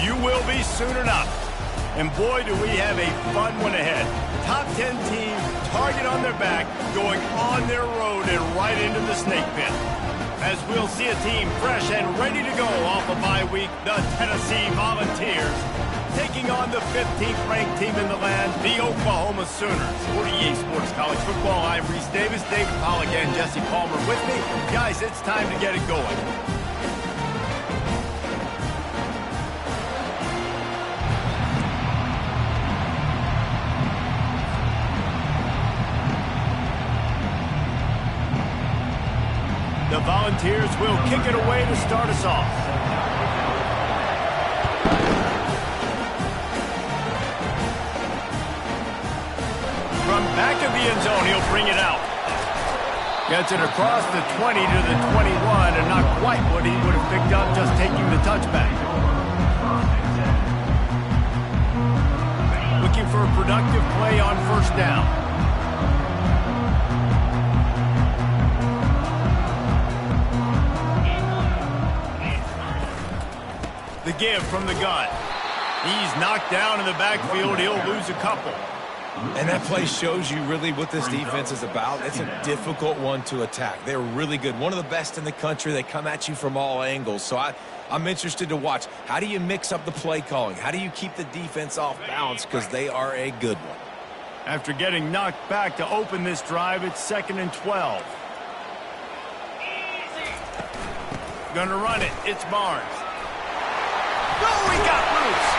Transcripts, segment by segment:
You will be soon enough. And boy, do we have a fun one ahead. Top 10 team, target on their back, going on their road and right into the snake pit. As we'll see a team fresh and ready to go off a bye week, the Tennessee Volunteers, taking on the 15th ranked team in the land, the Oklahoma Sooners. For EA Sports College Football, I'm Reese Davis, David Pollock, and Jesse Palmer with me. Guys, it's time to get it going. The Volunteers will kick it away to start us off. From back of the end zone, he'll bring it out. Gets it across the 20 to the 21, and not quite what he would have picked up just taking the touchback. Looking for a productive play on first down. The give from the gun. He's knocked down in the backfield. He'll lose a couple. And that play shows you really what this defense is about. It's a difficult one to attack. They're really good. One of the best in the country. They come at you from all angles. So I'm interested to watch. How do you mix up the play calling? How do you keep the defense off balance? Because they are a good one. After getting knocked back to open this drive, it's 2nd and 12. Gonna run it. It's Barnes. Oh, he got loose.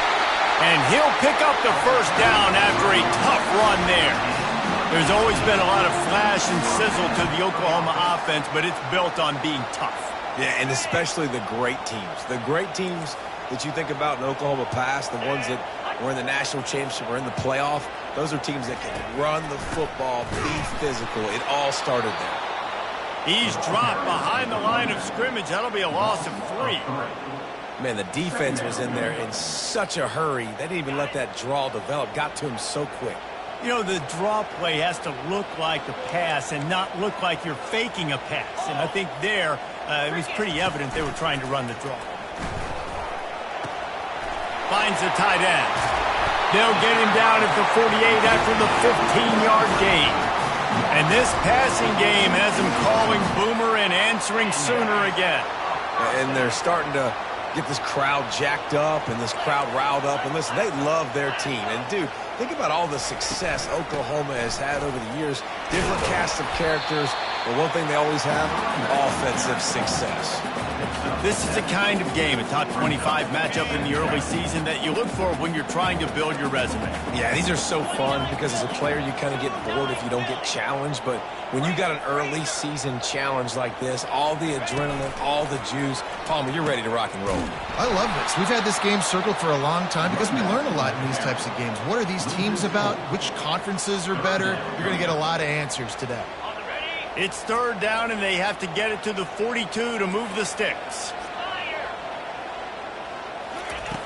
And he'll pick up the first down after a tough run there. There's always been a lot of flash and sizzle to the Oklahoma offense, but it's built on being tough. Yeah, and especially the great teams. The great teams that you think about in Oklahoma past, the ones that were in the national championship or in the playoff, those are teams that can run the football, be physical. It all started there. He's dropped behind the line of scrimmage. That'll be a loss of 3. Man, the defense was in there in such a hurry. They didn't even let that draw develop. Got to him so quick. You know, the draw play has to look like a pass and not look like you're faking a pass. And I think there, it was pretty evident they were trying to run the draw. Finds the tight end. They'll get him down at the 48 after the 15-yard gain. And this passing game has him calling Boomer and answering Sooner again. And they're starting to get this crowd jacked up and this crowd riled up. And listen, they love their team. And, dude, think about all the success Oklahoma has had over the years. Different casts of characters. But one thing they always have, offensive success. This is the kind of game, a top 25 matchup in the early season, that you look for when you're trying to build your resume. Yeah, these are so fun because as a player you kind of get bored if you don't get challenged. But when you got an early season challenge like this, all the adrenaline, all the juice, Palmer, you're ready to rock and roll. I love this. We've had this game circled for a long time because we learn a lot in these types of games. What are these teams about? Which conferences are better? You're going to get a lot of answers today. It's 3rd down, and they have to get it to the 42 to move the sticks.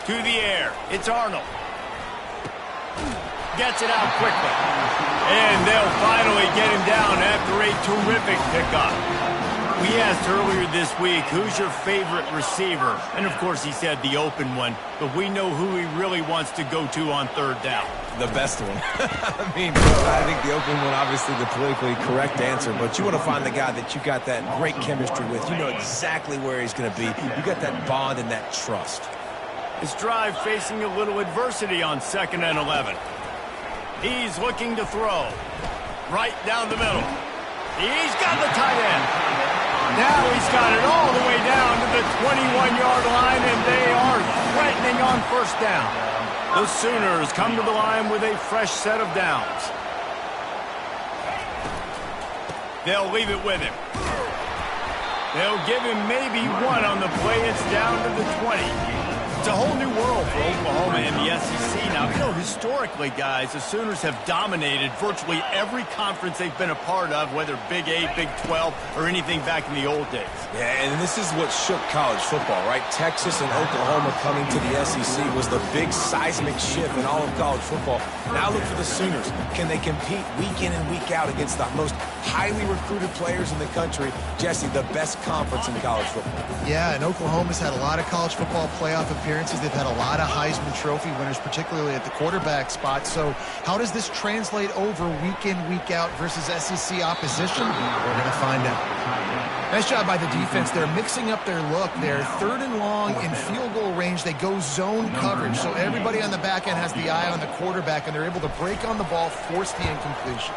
To the air. It's Arnold. Gets it out quickly. And they'll finally get him down after a terrific pickup. We asked earlier this week, who's your favorite receiver? And, of course, he said the open one. But we know who he really wants to go to on 3rd down. The best one. I mean, I think the open one, obviously the politically correct answer, but you want to find the guy that you got that great chemistry with. You know exactly where he's going to be. You got that bond and that trust. His drive facing a little adversity on 2nd and 11. He's looking to throw. Right down the middle. He's got the tight end. Now he's got it all the way down to the 21-yard line, and they are threatening on first down. The Sooners come to the line with a fresh set of downs. They'll leave it with him. They'll give him maybe one on the play. It's down to the 20. It's a whole new world for Oklahoma and the SEC now. You know, historically, guys, the Sooners have dominated virtually every conference they've been a part of, whether Big 8, Big 12, or anything back in the old days. Yeah, and this is what shook college football, right? Texas and Oklahoma coming to the SEC was the big seismic shift in all of college football. Now look for the Sooners. Can they compete week in and week out against the most highly recruited players in the country? Jesse, the best conference in college football. Yeah, and Oklahoma's had a lot of college football playoff appearances. appearances. They've had a lot of Heisman Trophy winners, particularly at the quarterback spot. So how does this translate over week in, week out versus SEC opposition? We're going to find out. Nice job by the defense. They're mixing up their look. They're 3rd and long in field goal range. They go zone coverage. So everybody on the back end has the eye on the quarterback, and they're able to break on the ball, force the incompletion.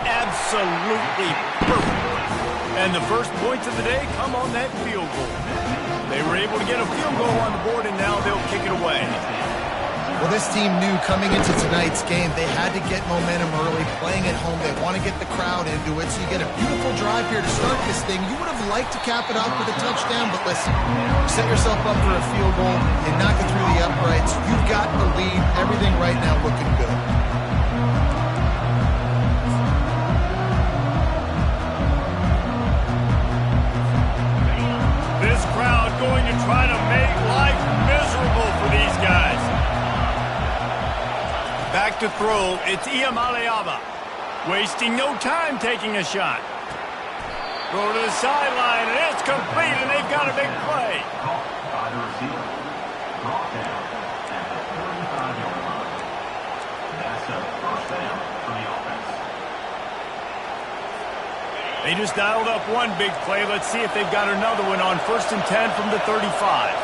Absolutely perfect. And the first points of the day come on that field goal. They were able to get a field goal on the board, and now they'll kick it away. Well, this team knew coming into tonight's game they had to get momentum early, playing at home. They want to get the crowd into it, so you get a beautiful drive here to start this thing. You would have liked to cap it off with a touchdown, but listen, set yourself up for a field goal and knock it through the uprights. You've got the lead. Everything right now looking good. This crowd going to try to make life miserable for these guys. Back to throw, it's Iamaleava. Wasting no time taking a shot. Throw to the sideline, and it's complete, and they've got a big play. They just dialed up one big play. Let's see if they've got another one on 1st and 10 from the 35.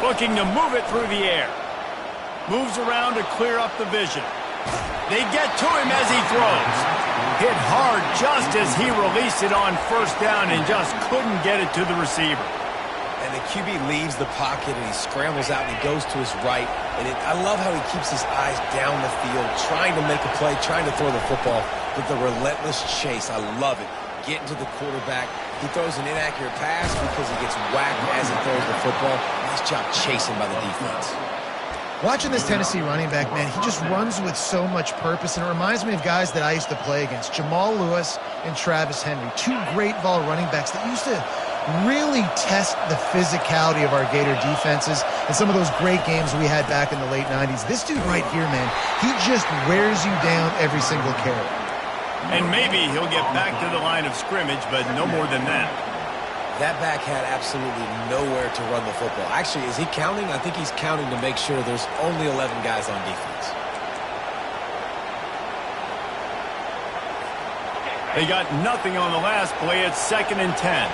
Looking to move it through the air. Moves around to clear up the vision. They get to him as he throws. Hit hard just as he released it on 1st down and just couldn't get it to the receiver. And the QB leaves the pocket and he scrambles out and he goes to his right. And I love how he keeps his eyes down the field, trying to make a play, trying to throw the football. But the relentless chase, I love it. Getting to the quarterback. He throws an inaccurate pass because he gets whacked as he throws the football. Nice job chasing by the defense. Watching this Tennessee running back, man, he just runs with so much purpose, and it reminds me of guys that I used to play against, Jamal Lewis and Travis Henry, 2 great Vol running backs that used to really test the physicality of our Gator defenses and some of those great games we had back in the late 90s. This dude right here, man, he just wears you down every single carry. And maybe he'll get back to the line of scrimmage, but no more than that. That back had absolutely nowhere to run the football. Actually, is he counting? I think he's counting to make sure there's only 11 guys on defense. They got nothing on the last play. It's 2nd and 10.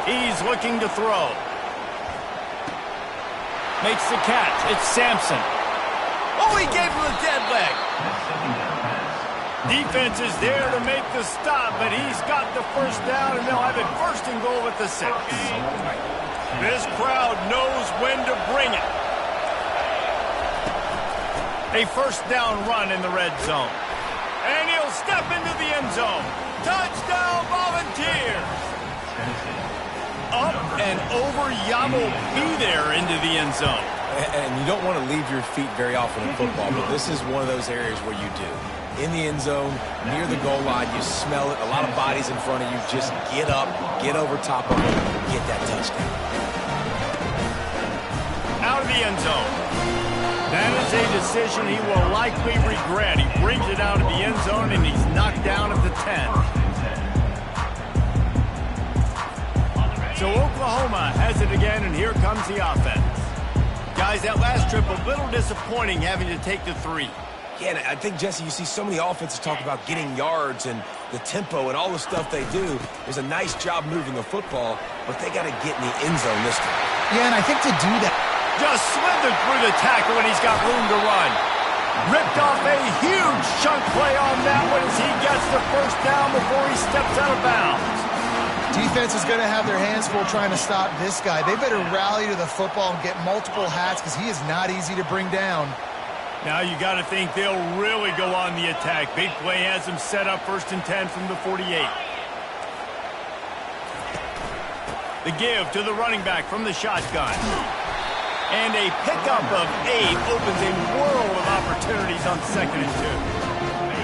He's looking to throw. Makes the catch. It's Sampson. Oh, he gave him a dead leg. Defense is there to make the stop, but he's got the 1st down, and they'll have it 1st and goal at the 6. This crowd knows when to bring it. A 1st down run in the red zone. And he'll step into the end zone. Touchdown, Volunteers! Up and over, Yamo be there into the end zone. And you don't want to leave your feet very often in football, but this is one of those areas where you do. In the end zone, near the goal line, you smell it. A lot of bodies in front of you. Just get up, get over top of it, get that touchdown. Out of the end zone. That is a decision he will likely regret. He brings it out of the end zone, and he's knocked down at the 10. So Oklahoma has it again, and here comes the offense. Guys, that last trip, a little disappointing having to take the 3. Yeah, and I think, Jesse, you see so many offenses talk about getting yards and the tempo and all the stuff they do. There's a nice job moving the football, but they got to get in the end zone this time. Yeah, and I think to do that, just slithered through the tackle, and he's got room to run. Ripped off a huge chunk play on that one as he gets the 1st down before he steps out of bounds. defense is going to have their hands full trying to stop this guy. They better rally to the football and get multiple hats because he is not easy to bring down. Now you got to think they'll really go on the attack. Big play has them set up 1st and 10 from the 48. The give to the running back from the shotgun. And a pickup of 8 opens a world of opportunities on 2nd and 2.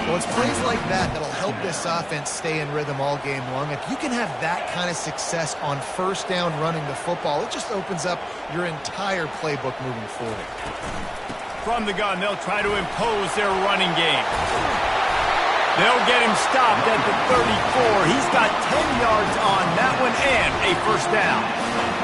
Well, it's plays like that that'll help this offense stay in rhythm all game long. If you can have that kind of success on 1st down running the football, it just opens up your entire playbook moving forward. From the gun, they'll try to impose their running game. They'll get him stopped at the 34. He's got 10 yards on that one and a first down.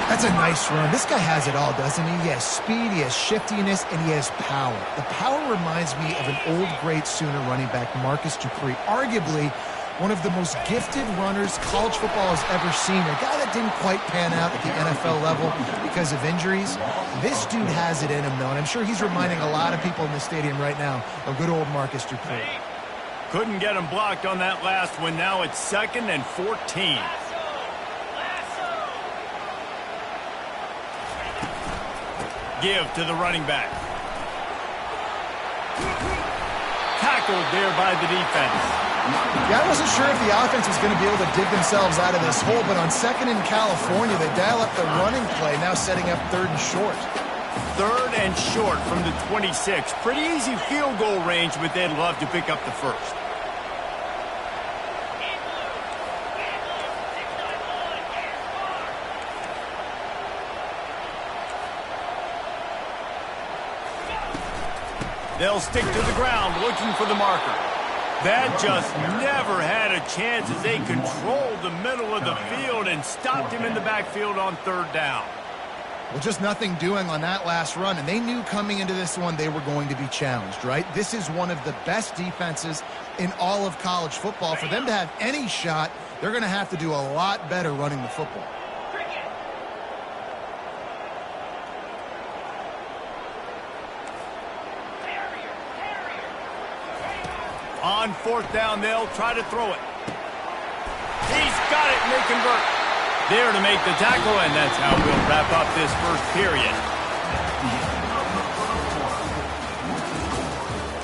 That's a nice run. This guy has it all, doesn't he? He has speed, he has shiftiness, and he has power. The power reminds me of an old great Sooner running back, Marcus Dupree. Arguably one of the most gifted runners college football has ever seen. A guy that didn't quite pan out at the NFL level because of injuries. This dude has it in him, though, and I'm sure he's reminding a lot of people in the stadium right now of good old Marcus Dupree. Couldn't get him blocked on that last one. Now it's 2nd and 14. Give to the running back. Tackled there by the defense. Yeah, I wasn't sure if the offense was going to be able to dig themselves out of this hole, but on 2nd in California, they dial up the running play, now setting up 3rd and short. 3rd and short from the 26. Pretty easy field goal range, but they'd love to pick up the first. They'll stick to the ground looking for the marker. That just never had a chance as they controlled the middle of the field and stopped him in the backfield on 3rd down. Well, just nothing doing on that last run, and they knew coming into this one they were going to be challenged, right? This is one of the best defenses in all of college football. For them to have any shot, they're going to have to do a lot better running the football. On 4th down, they'll try to throw it. He's got it, and they convert. There to make the tackle, and that's how we'll wrap up this first period.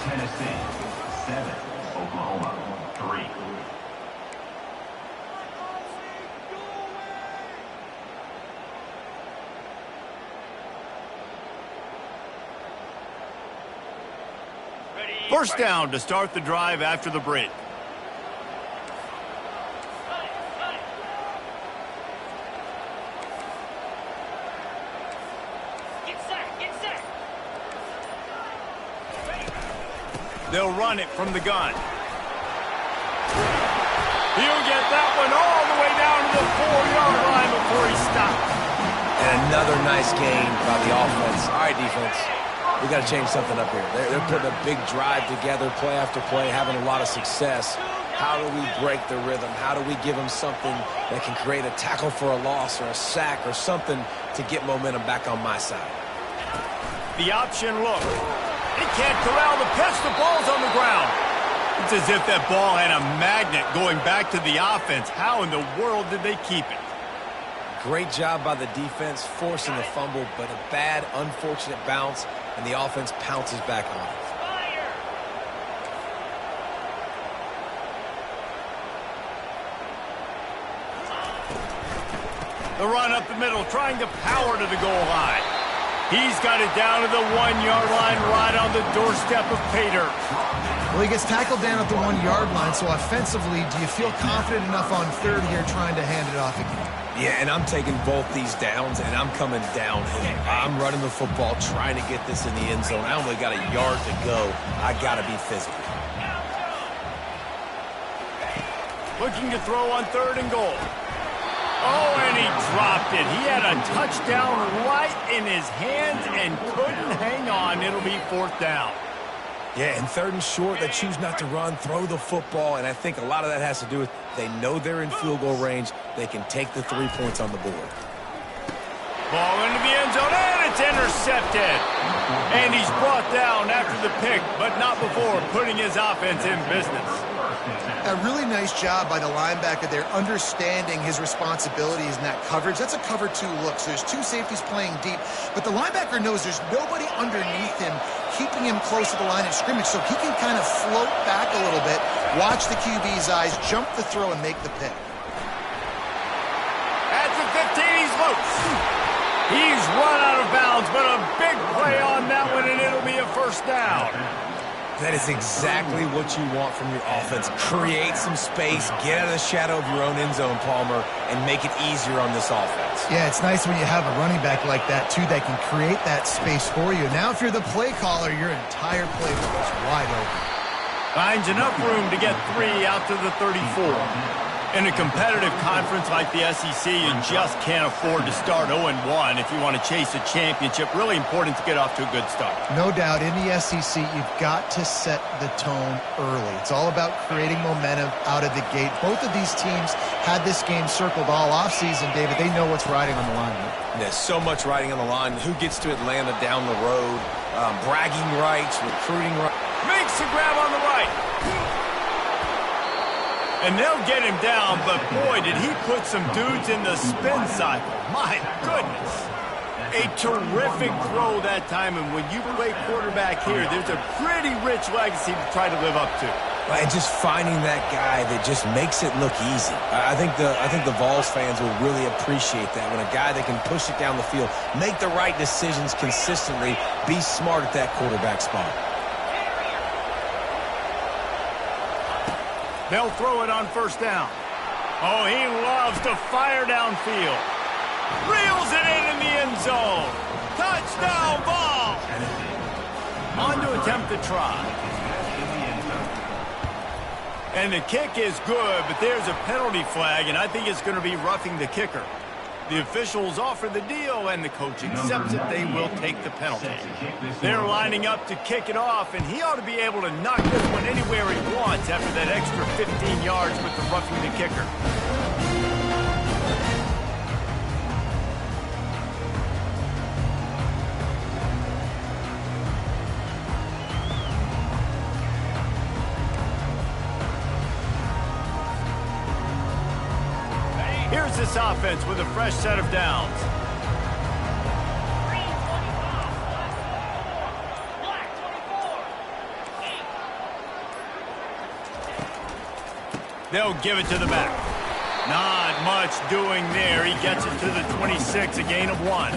Tennessee, 7. Oklahoma, 3. First down to start the drive after the break. They'll run it from the gun. He'll get that one all the way down to the 4-yard line before he stops. And another nice gain by the offense. All right, defense. We got to change something up here. They're putting a big drive together, play after play, having a lot of success. How do we break the rhythm? How do we give them something that can create a tackle for a loss or a sack or something to get momentum back on my side? The option look. They can't corral the pitch. The ball's on the ground. It's as if that ball had a magnet going back to the offense. How in the world did they keep it? Great job by the defense, forcing the fumble, but a bad, unfortunate bounce, and the offense pounces back on it. The run up the middle, trying to power to the goal line. He's got it down to the 1-yard line, right on the doorstep of pay dirt. Well, he gets tackled down at the 1-yard line, so offensively, do you feel confident enough on 3rd here trying to hand it off again? Yeah, and I'm taking both these downs, and I'm coming downhill. I'm running the football, trying to get this in the end zone. I only got a yard to go. I got to be physical. Looking to throw on 3rd and goal. Oh, and he dropped it. He had a touchdown right in his hands and couldn't hang on. It'll be 4th down. Yeah, and 3rd and short, they choose not to run, throw the football, and I think a lot of that has to do with they know they're in field goal range. They can take the 3 points on the board. Ball into the end zone, and it's intercepted. And he's brought down after the pick, but not before putting his offense in business. A really nice job by the linebacker there, understanding his responsibilities in that coverage. That's a cover 2 look, so there's 2 safeties playing deep. But the linebacker knows there's nobody underneath him keeping him close to the line of scrimmage, so he can kind of float back a little bit, watch the QB's eyes, jump the throw, and make the pick. At the 15, he's loose. He's run out of bounds, but a big play on that one, and it'll be a first down. That is exactly what you want from your offense. Create some space, get out of the shadow of your own end zone, Palmer, and make it easier on this offense. Yeah, it's nice when you have a running back like that, too, that can create that space for you. Now, if you're the play caller, your entire playbook is wide open. Finds enough room to get 3 out to the 34. In a competitive conference like the SEC, you just can't afford to start 0-1 if you want to chase a championship. Really important to get off to a good start. No doubt, in the SEC, you've got to set the tone early. It's all about creating momentum out of the gate. Both of these teams had this game circled all offseason, David. They know what's riding on the line. There's so much riding on the line. Who gets to Atlanta down the road? Bragging rights, recruiting rights. Makes the grab on the right. And they'll get him down, but boy, did he put some dudes in the spin cycle. My goodness. A terrific throw that time, and when you play quarterback here, there's a pretty rich legacy to try to live up to. And just finding that guy that just makes it look easy. I think the Vols fans will really appreciate that, when a guy that can push it down the field, make the right decisions consistently, be smart at that quarterback spot. They'll throw it on first down. Oh, he loves to fire downfield. Reels it in the end zone. Touchdown, ball. On to attempt the try. And the kick is good, but there's a penalty flag, and I think it's going to be roughing the kicker. The officials offer the deal, and the coach accepts it. They will take the penalty. They're lining up to kick it off, and he ought to be able to knock this one anywhere he wants after that extra 15 yards with the roughing the kicker. Here's this offense with a fresh set of downs. They'll give it to the back. Not much doing there. He gets it to the 26, a gain of 1.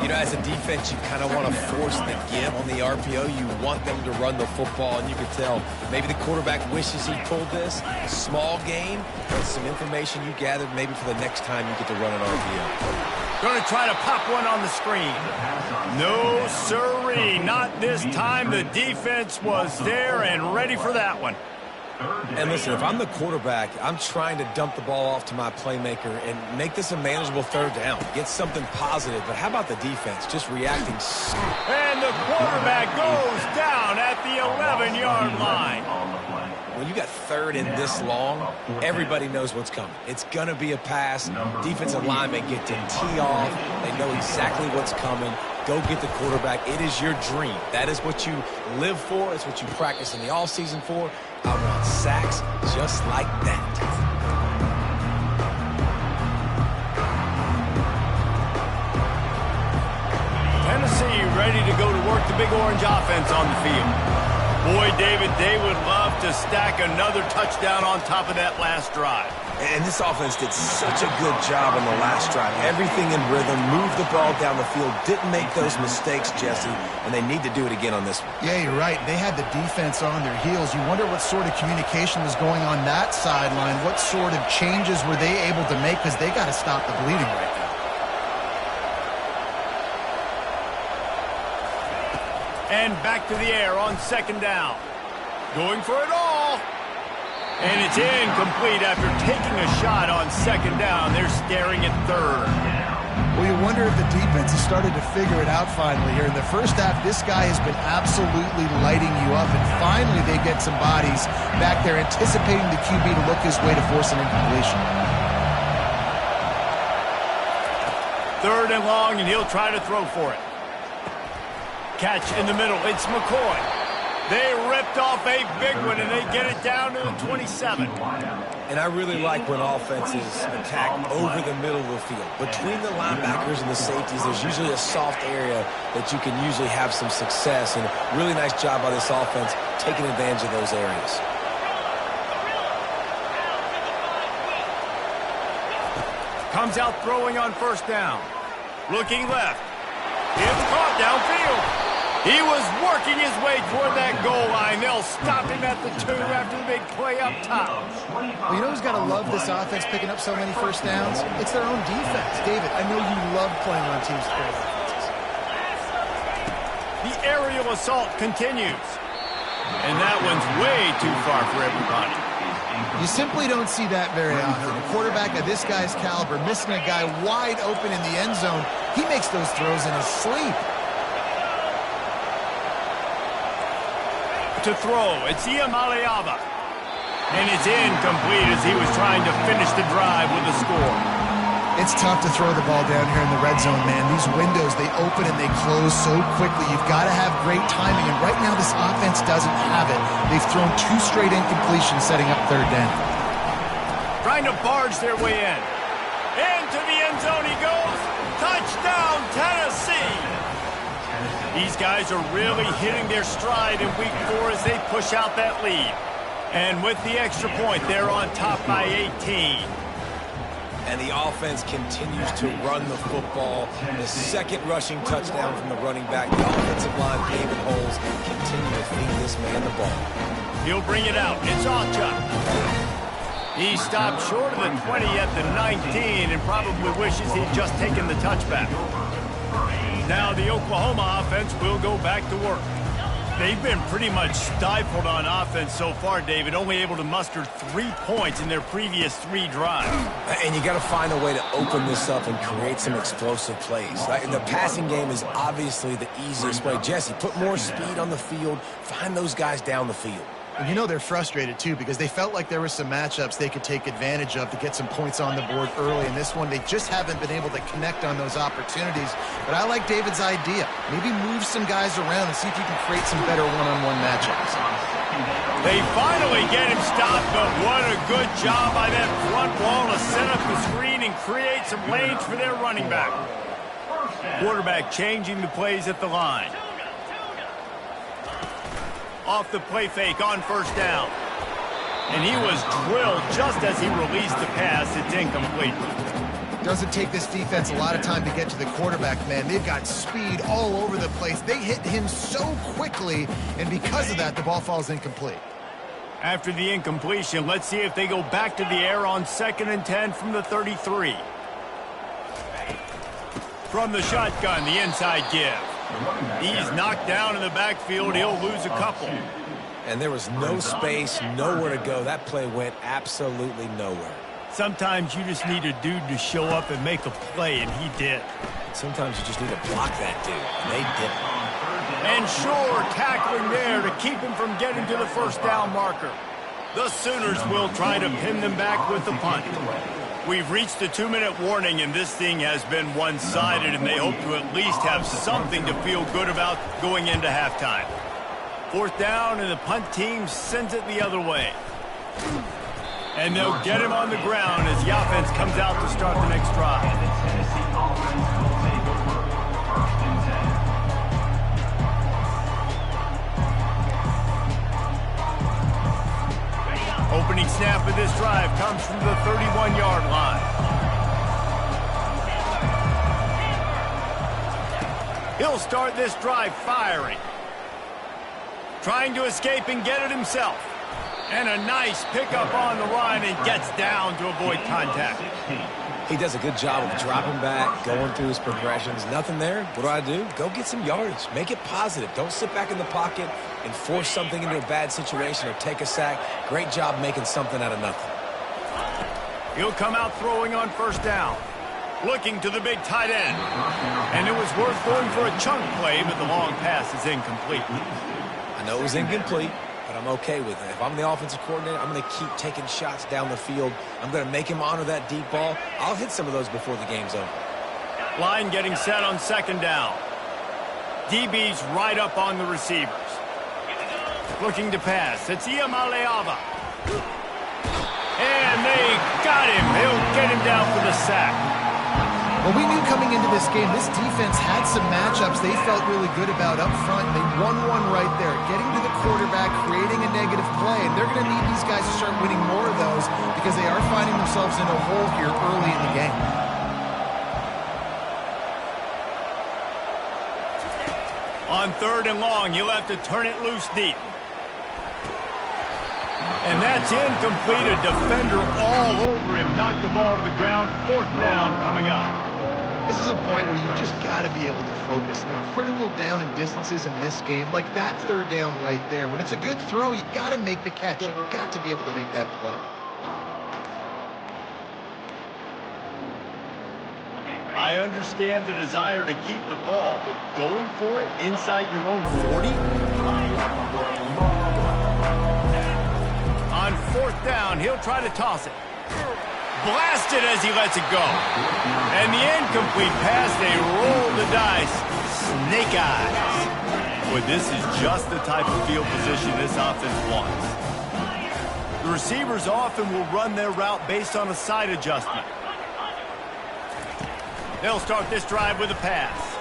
You know, as a defense, you kind of want to force the give on the RPO. You want them to run the football, and you can tell maybe the quarterback wishes he pulled this. Small game, but some information you gathered maybe for the next time you get to run an RPO. Going to try to pop one on the screen. No, sirree, not this time. The defense was there and ready for that one. And listen, if I'm the quarterback, I'm trying to dump the ball off to my playmaker and make this a manageable third down. Get something positive. But how about the defense just reacting? And the quarterback goes down at the 11-yard line. When you got third and this long, everybody knows what's coming. It's going to be a pass. Defensive linemen get to tee off. They know exactly what's coming. Go get the quarterback. It is your dream. That is what you live for. It's what you practice in the offseason for. I want sacks just like that. Tennessee ready to go to work the Big Orange offense on the field. Boy, David, they would love to stack another touchdown on top of that last drive. And this offense did such a good job on the last drive. Everything in rhythm, moved the ball down the field, didn't make those mistakes, Jesse, and they need to do it again on this one. Yeah, you're right. They had the defense on their heels. You wonder what sort of communication was going on that sideline. What sort of changes were they able to make, because they got to stop the bleeding right now. And back to the air on second down. Going for it all. And it's incomplete after taking a shot on second down. They're staring at third. Well, you wonder if the defense has started to figure it out finally here. In the first half, this guy has been absolutely lighting you up, and finally they get some bodies back there anticipating the QB to look his way to force an incompletion. Third and long, and he'll try to throw for it. Catch in the middle. It's McCoy. They ripped off a big one, and they get it down to the 27. And I really like when offenses attack over the middle of the field. Between the linebackers and the safeties, there's usually a soft area that you can usually have some success. And really nice job by this offense taking advantage of those areas. Comes out throwing on first down. Looking left. It's caught downfield. He was working his way toward that goal line. They'll stop him at the 2 after the big play up top. Well, you know who's got to love this offense picking up so many first downs? It's their own defense. David, I know you love playing on teams with great offenses. The aerial assault continues. And that one's way too far for everybody. You simply don't see that very often. A quarterback of this guy's caliber missing a guy wide open in the end zone. He makes those throws in his sleep. To throw, it's Iamaleava. And it's incomplete as he was trying to finish the drive with a score. It's tough to throw the ball down here in the red zone, man. These windows, they open and they close so quickly. You've got to have great timing, and right now this offense doesn't have it. They've thrown 2 straight incompletions setting up 3rd down. Trying to barge their way in. Into the end zone he goes. Touchdown, Tennessee! These guys are really hitting their stride in week 4 as they push out that lead. And with the extra point, they're on top by 18. And the offense continues to run the football. The 2nd rushing touchdown from the running back. The offensive line paving holes continue to feed this man the ball. He'll bring it out. It's Ocha. He stopped short of the 20 at the 19 and probably wishes he'd just taken the touchback. Now the Oklahoma offense will go back to work. They've been pretty much stifled on offense so far, David, only able to muster 3 points in their previous 3 drives. And you got to find a way to open this up and create some explosive plays. Right? The passing game is obviously the easiest way. Jesse, put more speed on the field. Find those guys down the field. And you know they're frustrated, too, because they felt like there were some matchups they could take advantage of to get some points on the board early. In this one, they just haven't been able to connect on those opportunities. But I like David's idea. Maybe move some guys around and see if you can create some better one-on-one matchups. They finally get him stopped, but what a good job by that front wall to set up the screen and create some lanes for their running back. Quarterback changing the plays at the line. Off the play fake on 1st down. And he was drilled just as he released the pass. It's incomplete. Doesn't take this defense a lot of time to get to the quarterback, man. They've got speed all over the place. They hit him so quickly, and because of that, the ball falls incomplete. After the incompletion, let's see if they go back to the air on 2nd and 10 from the 33. From the shotgun, the inside give. He's knocked down in the backfield. He'll lose a couple. And there was no space, nowhere to go. That play went absolutely nowhere. Sometimes you just need a dude to show up and make a play, and he did. Sometimes you just need to block that dude, and they didn't. And sure, tackling there to keep him from getting to the 1st down marker. The Sooners will try to pin them back with the punt. We've reached the 2-minute warning, and this thing has been one-sided, and they hope to at least have something to feel good about going into halftime. 4th down, and the punt team sends it the other way. And they'll get him on the ground as the offense comes out to start the next drive. Opening snap of this drive comes from the 31-yard line. He'll start this drive firing. Trying to escape and get it himself. And a nice pickup on the line and gets down to avoid contact. He does a good job of dropping back, going through his progressions. Nothing there. What do? Go get some yardage. Make it positive. Don't sit back in the pocket and force something into a bad situation or take a sack. Great job making something out of nothing. He'll come out throwing on 1st down. Looking to the big tight end. And it was worth going for a chunk play, but the long pass is incomplete. I know it was incomplete, but I'm okay with it. If I'm the offensive coordinator, I'm going to keep taking shots down the field. I'm going to make him honor that deep ball. I'll hit some of those before the game's over. Line getting set on 2nd down. DB's right up on the receivers. Looking to pass. It's Iamaleava. And they got him. He'll get him down for the sack. Well, we knew coming into this game, this defense had some matchups they felt really good about up front. They won one right there, getting to the quarterback, creating a negative play. And they're going to need these guys to start winning more of those because they are finding themselves in a hole here early in the game. On On 3rd and long, he'll have to turn it loose deep. And that's incomplete. A defender all over him. Knocked the ball to the ground. 4th down coming up. This is a point where you just got to be able to focus. They're critical down and distances in this game, like that 3rd down right there. When it's a good throw, you got to make the catch. You got to be able to make that play. I understand the desire to keep the ball, but going for it inside your own 40? On 4th down, he'll try to toss it. Blasted as he lets it go. And the incomplete pass, they roll the dice. Snake eyes. Boy, this is just the type of field position this offense wants. The receivers often will run their route based on a side adjustment. They'll start this drive with a pass.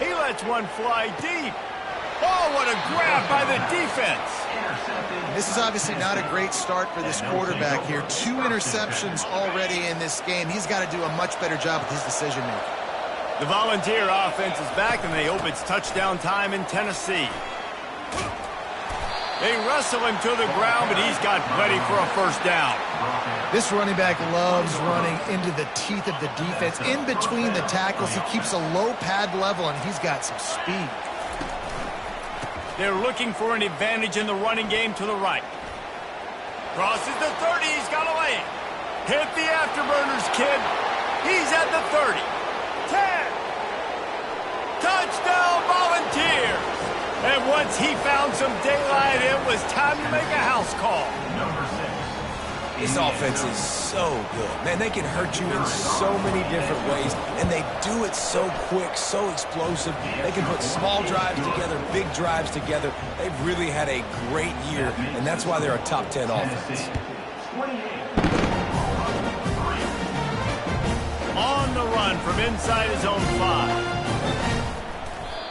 He lets one fly deep. Oh, what a grab by the defense. This is obviously not a great start for this quarterback here. 2 interceptions already in this game. He's got to do a much better job with his decision-making. The Volunteer offense is back, and they hope it's touchdown time in Tennessee. They wrestle him to the ground, but he's got plenty for a 1st down. This running back loves running into the teeth of the defense. In between the tackles, he keeps a low pad level, and he's got some speed. They're looking for an advantage in the running game to the right. Crosses the 30. He's got a lane. Hit the afterburners, kid. He's at the 30. 10. Touchdown, Volunteers. And once he found some daylight, it was time to make a house call. Number 6. This offense is so good. Man, they can hurt you in so many different ways, and they do it so quick, so explosive. They can put small drives together, big drives together. They've really had a great year, and that's why they're a top 10 offense. On the run from inside his own 5.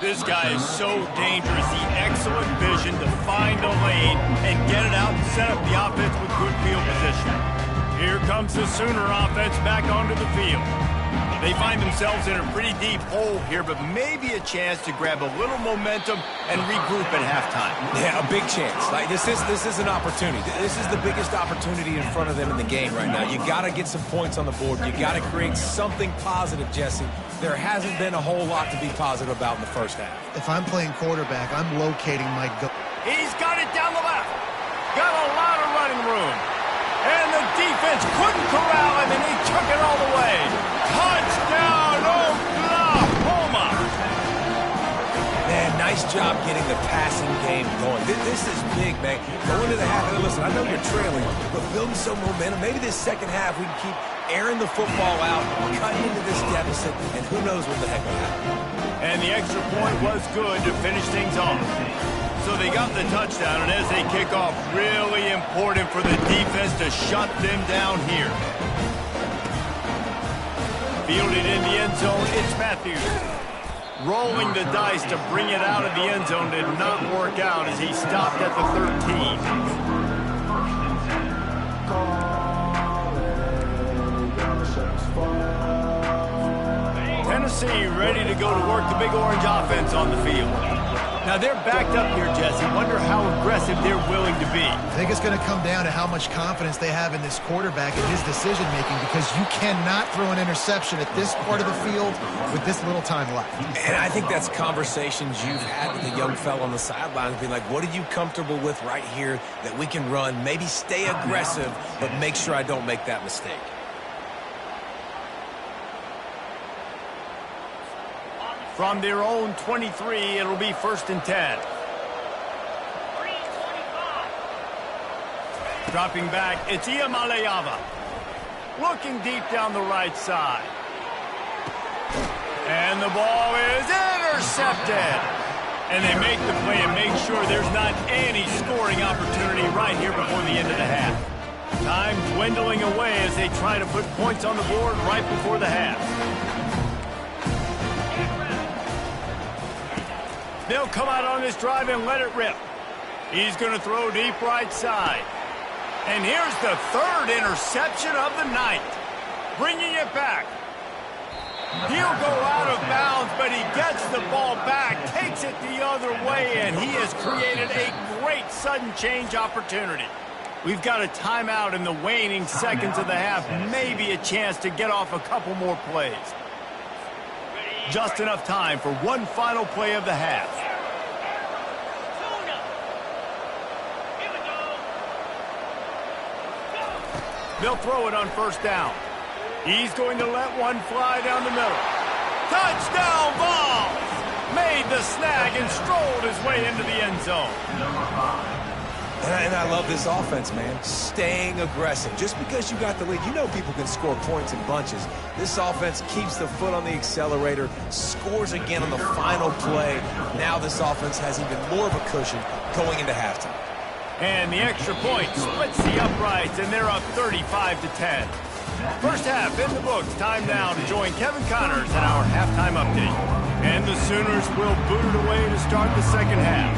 This guy is so dangerous. The excellent vision to find a lane and get it out and set up the offense with good field position. Here comes the Sooner offense back onto the field. They find themselves in a pretty deep hole here, but maybe a chance to grab a little momentum and regroup at halftime. Yeah, a big chance. Like this is an opportunity. This is the biggest opportunity in front of them in the game right now. You got to get some points on the board. You got to create something positive, Jesse. There hasn't been a whole lot to be positive about in the 1st half. If I'm playing quarterback, I'm locating my goal. He's got it down the left. Got a lot of running room. And the defense couldn't corral him, and he took it all the way. Touchdown, Oklahoma! Man, nice job getting the passing game going. This is big, man. Going to the half. Listen, I know you're trailing, but building some momentum. Maybe this 2nd half we can keep airing the football out, cutting into this deficit, and who knows what the heck will happen. And the extra point was good to finish things off. So they got the touchdown, and as they kick off, really important for the defense to shut them down here. Fielded in the end zone, it's Matthews. Rolling the dice to bring it out of the end zone did not work out as he stopped at the 13. Tennessee ready to go to work the Big Orange offense on the field. Now they're backed up here, Jesse. Wonder how aggressive they're willing to be. I think it's going to come down to how much confidence they have in this quarterback and his decision-making, because you cannot throw an interception at this part of the field with this little time left. And I think that's conversations you've had with the young fella on the sidelines, being like, what are you comfortable with right here that we can run? Maybe stay aggressive, but make sure I don't make that mistake. From their own 23, it'll be 1st and 10. Dropping back, it's Iamaleava. Looking deep down the right side. And the ball is intercepted. And they make the play and make sure there's not any scoring opportunity right here before the end of the half. Time dwindling away as they try to put points on the board right before the half. They'll come out on this drive and let it rip. He's going to throw deep right side. And here's the 3rd interception of the night. Bringing it back. He'll go out of bounds, but he gets the ball back, takes it the other way, and he has created a great sudden change opportunity. We've got a timeout in the waning seconds of the half, maybe a chance to get off a couple more plays. Just enough time for one final play of the half. They'll throw it on first down. He's going to let one fly down the middle. Touchdown, Vols! Made the snag and strolled his way into the end zone. And I love this offense, man. Staying aggressive. Just because you got the lead, you know people can score points in bunches. This offense keeps the foot on the accelerator, scores again on the final play. Now this offense has even more of a cushion going into halftime. And the extra point splits the uprights, and they're up 35-10. First half in the books. Time now to join Kevin Connors in our halftime update. And the Sooners will boot it away to start the second half.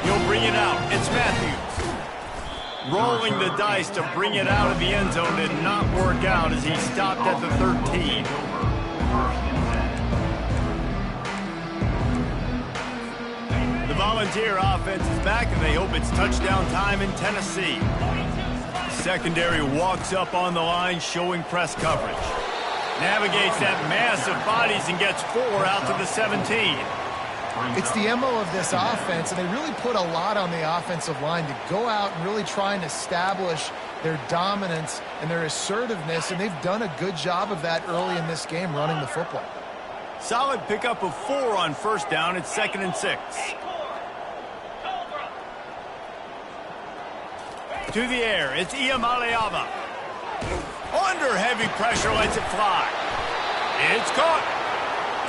He'll bring it out. It's Matthews. Rolling the dice to bring it out of the end zone did not work out as he stopped at the 13. The Volunteer offense is back, and they hope it's touchdown time in Tennessee. Secondary walks up on the line, showing press coverage. Navigates that mass of bodies and gets 4 out to the 17. It's the MO of this offense, and they really put a lot on the offensive line to go out and really try and establish their dominance and their assertiveness, and they've done a good job of that early in this game running the football. Solid pickup of 4 on first down. It's 2nd and 6. To the air, it's Iamaleava. Under heavy pressure, lets it fly. It's caught.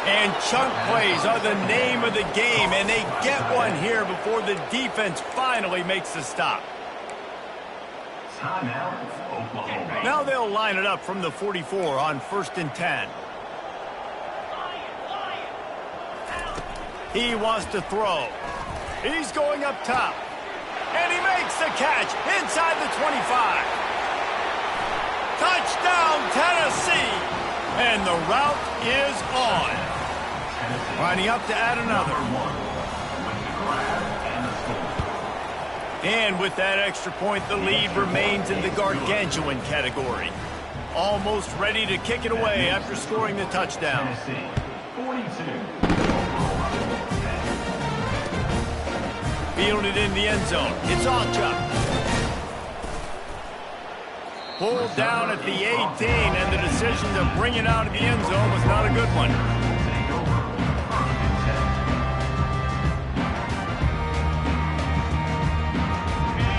And chunk plays are the name of the game, and they get one here before the defense finally makes the stop. Now they'll line it up from the 44 on 1st and 10. He wants to throw. He's going up top. And he makes the catch inside the 25. Touchdown, Tennessee! And the route is on. Lining up to add another. And with that extra point, the lead remains in the gargantuan category. Almost ready to kick it away after scoring the touchdown. 42. Fielded in the end zone. It's Alchuk. Pulled down at the 18, and the decision to bring it out of the end zone was not a good one.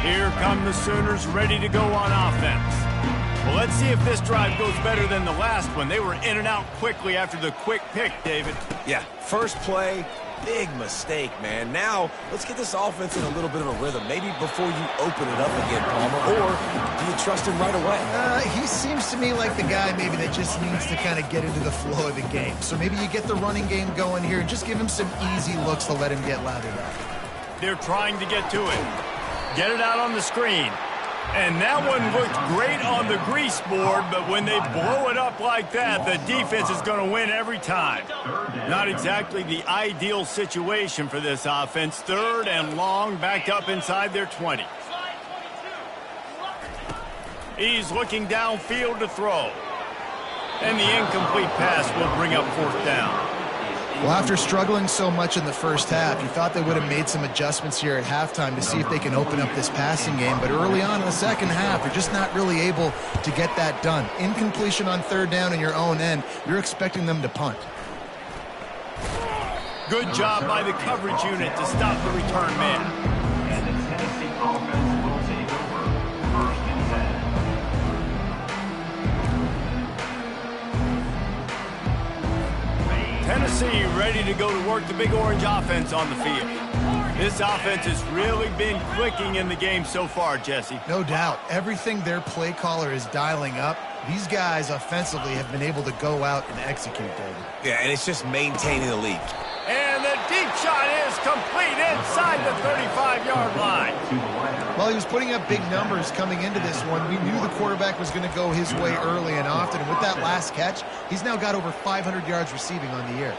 Here come the Sooners ready to go on offense. Well, let's see if this drive goes better than the last one. They were in and out quickly after the quick pick, David. Yeah, first play, big mistake, man. Now, let's get this offense in a little bit of a rhythm. Maybe before you open it up again, Palmer, or do you trust him right away? He seems to me like the guy maybe that just needs to kind of get into the flow of the game. So maybe you get the running game going here and just give him some easy looks to let him get lathered up. They're trying to get to it. Get it out on the screen. And that one looked great on the grease board, but when they blow it up like that, the defense is going to win every time. Not exactly the ideal situation for this offense. 3rd and long, backed up inside their 20. He's looking downfield to throw. And the incomplete pass will bring up 4th down. Well, after struggling so much in the first half, you thought they would have made some adjustments here at halftime to see if they can open up this passing game. But early on in the second half, they're just not really able to get that done. Incompletion on 3rd down in your own end, you're expecting them to punt. Good job by the coverage unit to stop the return man. And the Tennessee offense will take over 1st and 10. Tennessee ready to go to work the Big Orange offense on the field. This offense has really been clicking in the game so far, Jesse. No doubt. Everything their play caller is dialing up, these guys offensively have been able to go out and execute, David. Yeah, and it's just maintaining the lead. And they the deep shot is complete inside the 35-yard line. Well, he was putting up big numbers coming into this one. We knew the quarterback was going to go his way early and often. And with that last catch, he's now got over 500 yards receiving on the year.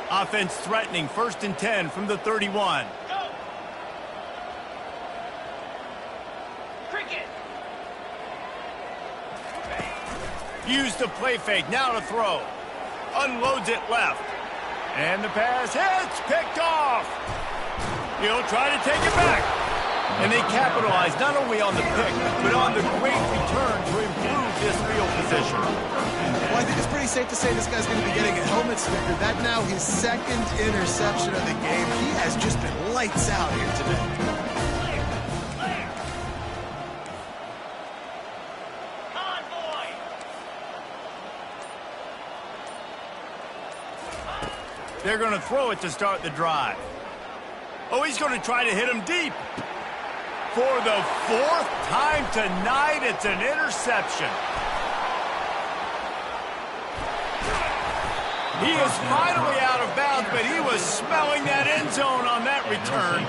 Offense threatening, 1st and 10 from the 31. Used the play fake, now to throw. Unloads it left. And the pass hits, picked off. He'll try to take it back. And they capitalize not only on the pick, but on the great return to improve this field position. Well, I think it's pretty safe to say this guy's going to be getting a helmet sticker. That now his 2nd interception of the game. He has just been lights out here today. They're going to throw it to start the drive. Oh, he's going to try to hit him deep. For the 4th time tonight, it's an interception. He is finally out of bounds, but he was smelling that end zone on that return.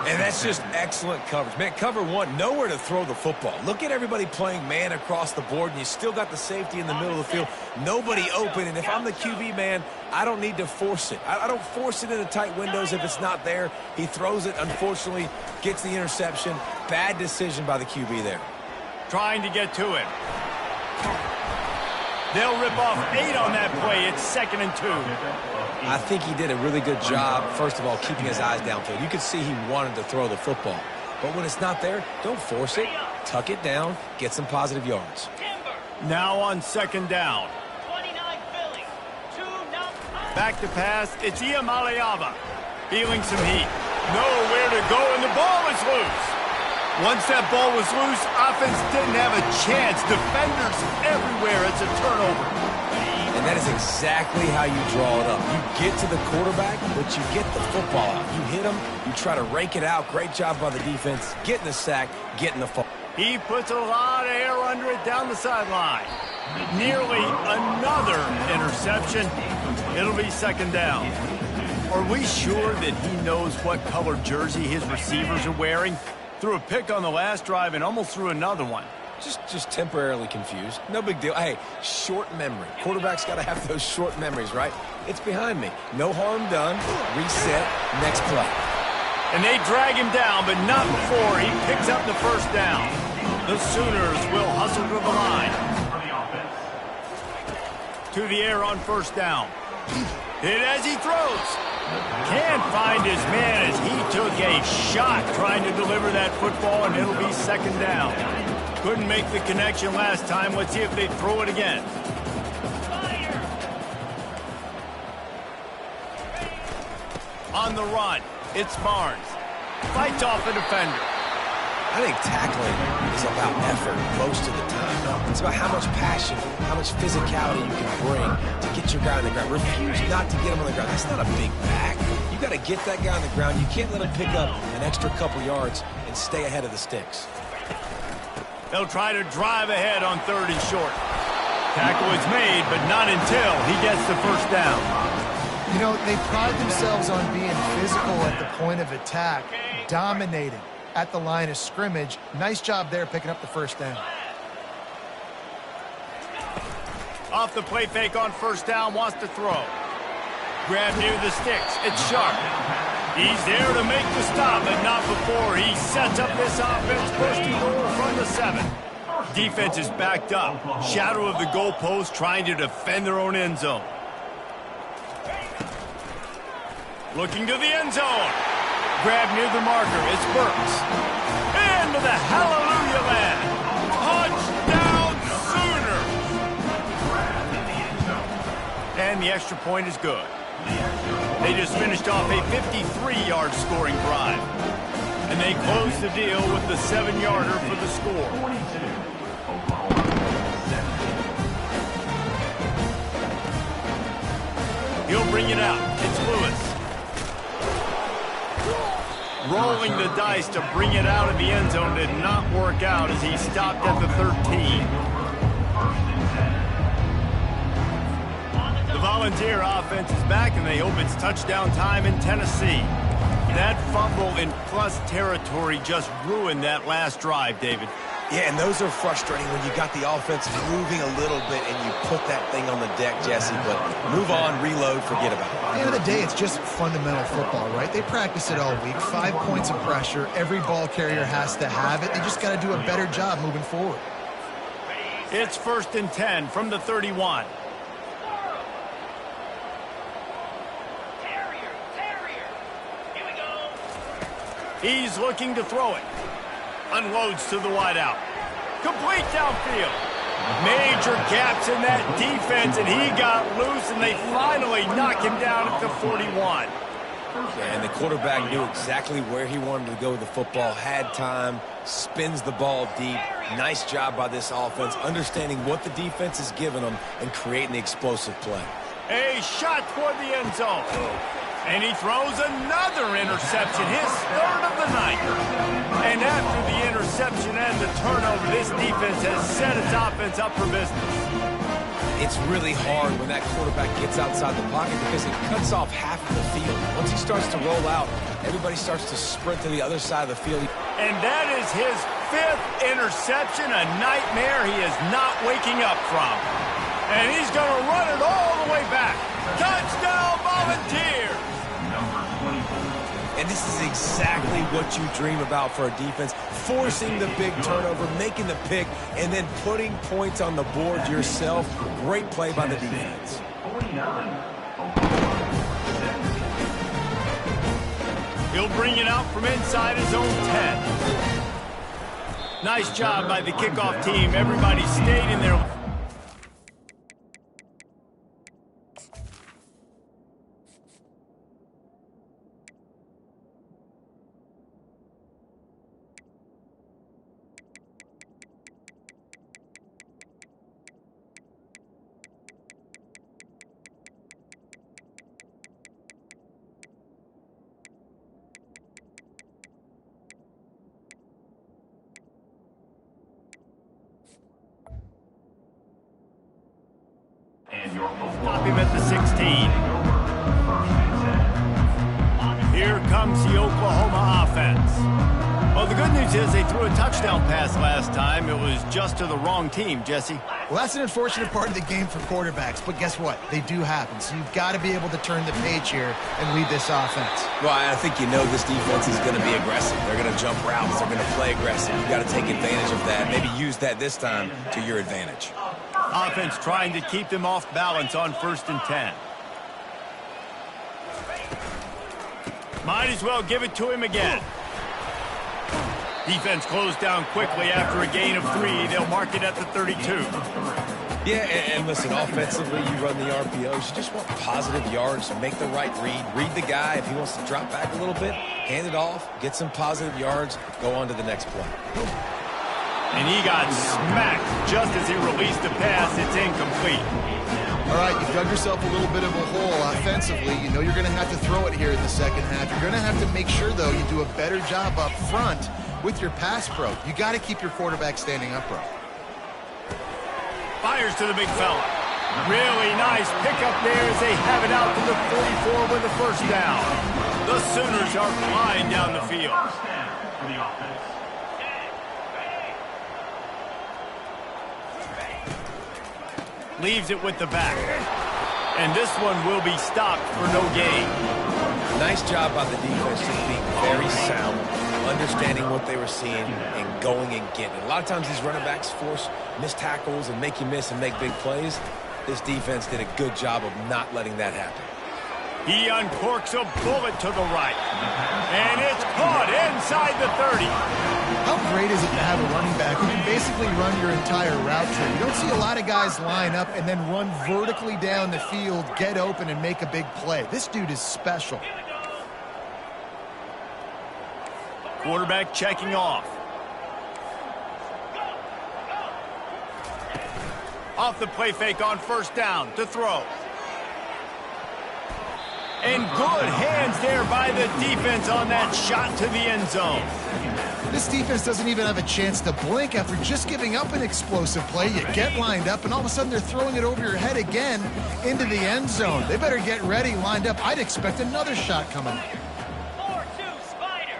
And that's just excellent coverage. Man, cover one, nowhere to throw the football. Look at everybody playing man across the board, and you still got the safety in the middle of the field. Nobody open, and if I'm the QB, man, I don't need to force it. I don't force it into tight windows if it's not there. He throws it, unfortunately, gets the interception. Bad decision by the QB there. Trying to get to him. They'll rip off 8 on that play. It's 2nd and 2. I think he did a really good job, first of all, keeping his eyes downfield. You could see he wanted to throw the football. But when it's not there, don't force it. Tuck it down, get some positive yards. Now on 2nd down. Back to pass, it's Iamaleava. Feeling some heat. Nowhere to go, and the ball is loose. Once that ball was loose, offense didn't have a chance. Defenders everywhere. It's a turnover. And that is exactly how you draw it up. You get to the quarterback, but you get the football out. You hit him, you try to rake it out. Great job by the defense. Getting the sack, getting the fall. He puts a lot of air under it down the sideline. Nearly another interception. It'll be 2nd down. Are we sure that he knows what color jersey his receivers are wearing? Threw a pick on the last drive and almost threw another one. Just temporarily confused. No big deal. Hey, short memory. Quarterback's got to have those short memories, right? It's behind me. No harm done. Reset. Next play. And they drag him down, but not before he picks up the 1st down. The Sooners will hustle to the line. To the air on 1st down. Hit as he throws. Can't find his man as he took a shot trying to deliver that football, and it'll be 2nd down. Couldn't make the connection last time. Let's see if they throw it again. On the run, it's Barnes. Fights off a defender. I think tackling is about effort most of the time. It's about how much passion, how much physicality you can bring to get your guy on the ground. Refuse not to get him on the ground. That's not a big back. You got to get that guy on the ground. You can't let him pick up an extra couple yards and stay ahead of the sticks. They'll try to drive ahead on 3rd and short. Tackle is made, but not until he gets the 1st down. You know, they pride themselves on being physical at the point of attack, dominating at the line of scrimmage. Nice job there picking up the 1st down. Off the play fake on 1st down, wants to throw. Grab near the sticks. It's Sharp. He's there to make the stop, but not before he sets up this offense. 1st and goal from the 7. Defense is backed up. Shadow of the goalpost trying to defend their own end zone. Looking to the end zone. Grab near the marker. It's Burks. Into the hallelujah land. Touchdown Sooners. And the extra point is good. They just finished off a 53-yard scoring drive. And they close the deal with the 7-yarder for the score. He'll bring it out. It's Lewis. Rolling the dice to bring it out of the end zone did not work out as he stopped at the 13. The Volunteer offense is back, and they hope it's touchdown time in Tennessee. That fumble in plus territory just ruined that last drive, David. Yeah, and those are frustrating when you got the offense moving a little bit and you put that thing on the deck, Jesse. But move on, reload, forget about it. At the end of the day, it's just fundamental football, right? They practice it all week. 5 points of pressure. Every ball carrier has to have it. They just got to do a better job moving forward. It's 1st and 10 from the 31. He's looking to throw it. Unloads to the wideout. Complete downfield. Major gaps in that defense, and he got loose, and they finally knock him down at the 41. Yeah, and the quarterback knew exactly where he wanted to go with the football, had time, spins the ball deep. Nice job by this offense, understanding what the defense is giving them and creating the explosive play. A shot toward the end zone. And he throws another interception, his 3rd of the night. And after the interception and the turnover, this defense has set its offense up for business. It's really hard when that quarterback gets outside the pocket because it cuts off half of the field. Once he starts to roll out, everybody starts to sprint to the other side of the field. And that is his 5th interception, a nightmare he is not waking up from. And he's going to run it all the way back. Touchdown, Volunteers! And this is exactly what you dream about for a defense, forcing the big turnover, making the pick, and then putting points on the board yourself. Great play by the defense. He'll bring it out from inside his own 10. Nice job by the kickoff team. Everybody stayed in their... Stop him at the 16. Here comes the Oklahoma offense. Well, the good news is they threw a touchdown pass last time. It was just to the wrong team, Jesse. Well, that's an unfortunate part of the game for quarterbacks, but guess what? They do happen. So you've got to be able to turn the page here and lead this offense. Well, I think you know this defense is going to be aggressive. They're going to jump routes. They're going to play aggressive. You've got to take advantage of that. Maybe use that this time to your advantage. Offense trying to keep them off balance on 1st and 10. Might as well give it to him again. Defense closed down quickly after a gain of 3. They'll mark it at the 32. Yeah, and listen, offensively, you run the RPOs. You just want positive yards, make the right read. Read the guy. If he wants to drop back a little bit, hand it off, get some positive yards, go on to the next play. And he got smacked just as he released the pass. It's incomplete. All right, you've dug yourself a little bit of a hole offensively. You know you're going to have to throw it here in the second half. You're going to have to make sure, though, you do a better job up front with your pass pro. You got to keep your quarterback standing upright. Fires to the big fella. Really nice pickup there as they have it out to the 44 with the 1st down. The Sooners are flying down the field. Leaves it with the back. And this one will be stopped for no gain. Nice job by the defense, just being very sound, understanding what they were seeing and going and getting it. A lot of times these running backs force missed tackles and make you miss and make big plays. This defense did a good job of not letting that happen. He uncorks a bullet to the right. And it's caught inside the 30. How great is it to have a running back who can basically run your entire route tree? You don't see a lot of guys line up and then run vertically down the field, get open, and make a big play. This dude is special. Quarterback checking off. Off the play fake on 1st down to throw. And good hands there by the defense on that shot to the end zone. This defense doesn't even have a chance to blink after just giving up an explosive play. You get lined up, and all of a sudden they're throwing it over your head again into the end zone. They better get ready, lined up. I'd expect another shot coming up. 4-2 Spider.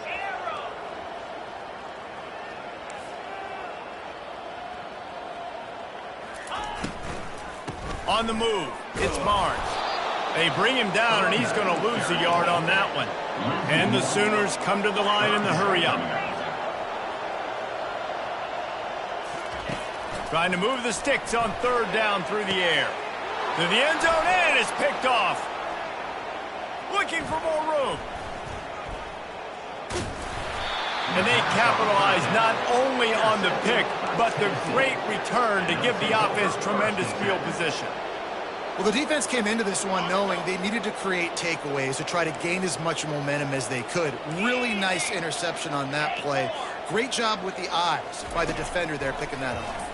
Arrow. On the move, it's Barnes. They bring him down, and he's going to lose a yard on that one. And the Sooners come to the line in the hurry-up. Trying to move the sticks on third down through the air. To the end zone, and it's picked off. Looking for more room. And they capitalize not only on the pick, but the great return to give the offense tremendous field position. Well, the defense came into this one knowing they needed to create takeaways to try to gain as much momentum as they could. Really nice interception on that play. Great job with the eyes by the defender there picking that off.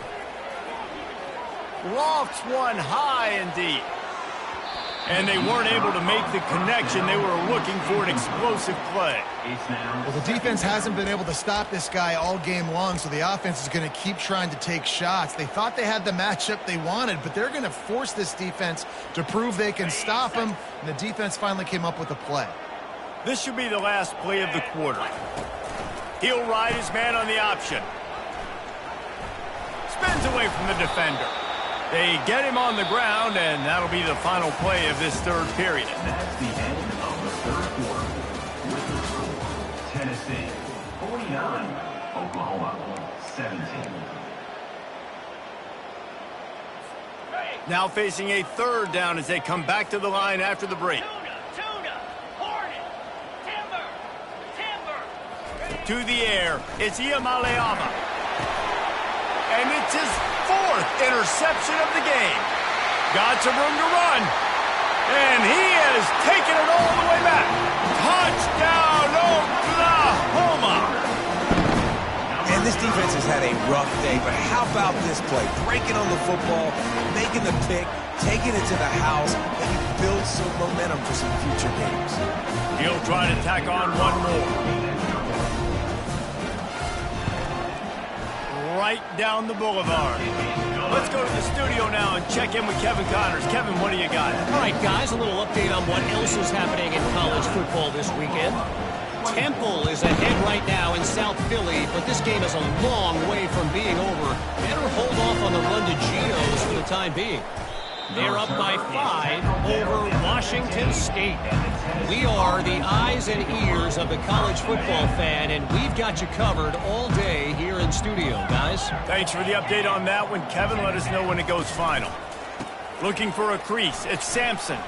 Lofts one high and deep. And they weren't able to make the connection. They were looking for an explosive play. Well, the defense hasn't been able to stop this guy all game long, so the offense is going to keep trying to take shots. They thought they had the matchup they wanted, but they're going to force this defense to prove they can stop him, and the defense finally came up with a play. This should be the last play of the quarter. He'll ride his man on the option. Spins away from the defender. They get him on the ground, and that'll be the final play of this third period. That's the end of the third quarter. With the score, Tennessee 49, Oklahoma 17. Now facing a third down as they come back to the line after the break. Tuna, Hornet, Timber. To the air, it's Iamaleava. And it's his fourth interception of the game. Got some room to run. And he has taken it all the way back. Touchdown, Oklahoma! And this defense has had a rough day, but how about this play? Breaking on the football, making the pick, taking it to the house, and you build some momentum for some future games. He'll try to tack on one more. Right down the boulevard. Let's go to the studio now and check in with Kevin Connors. Kevin, what do you got? All right, guys, a little update on what else is happening in college football this weekend. Temple is ahead right now in South Philly, but this game is a long way from being over. Better hold off on the run to Gio's for the time being. They're up by 5 over Washington State. We are the eyes and ears of the college football fan, and we've got you covered all day here in studio, guys. Thanks for the update on that one, Kevin. Let us know when it goes final. Looking for a crease. It's Sampson.